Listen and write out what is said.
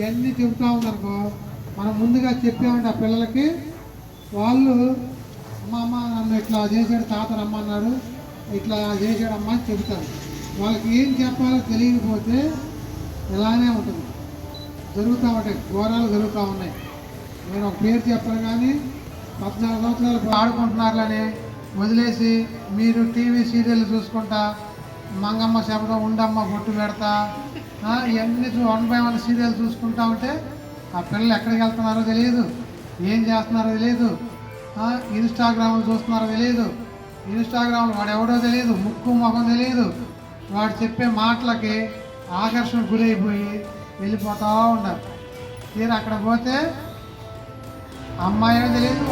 ఇవన్నీ చెబుతా ఉన్నారనుకో, మనం ముందుగా చెప్పామంటే ఆ పిల్లలకి వాళ్ళు అమ్మ నన్ను ఇట్లా చేశాడు, తాత రమ్మన్నాడు, ఇట్లా చేశాడమ్మా అని చెబుతారు. వాళ్ళకి ఏం చెప్పాలో తెలియకపోతే ఇలానే ఉంటుంది, జరుగుతూ ఉంటాయి, ఘోరాలు జరుగుతూ ఉన్నాయి. నేను ఒక పేరు చెప్పను కానీ 14 సంవత్సరాలు ఆడుకుంటున్నారులని వదిలేసి మీరు టీవీ సీరియల్ చూసుకుంటా మంగమ్మ శబ్దం, ఉండమ్మ బొట్టు పెడతా, ఇవన్నీ 1 by 1 సీరియల్ చూసుకుంటా ఉంటే ఆ పిల్లలు ఎక్కడికి వెళ్తున్నారో తెలియదు, ఏం చేస్తున్నారో తెలియదు. ఇన్స్టాగ్రామ్లు చూస్తున్నారో తెలియదు, ఇన్స్టాగ్రామ్లో వాడు ఎవడో తెలియదు, ముక్కు ముఖం తెలియదు, వాడు చెప్పే మాటలకి ఆకర్షణ గురైపోయి వెళ్ళిపోతూ ఉంటారు. తీరా అక్కడ పోతే అమ్మాయో తెలియదు.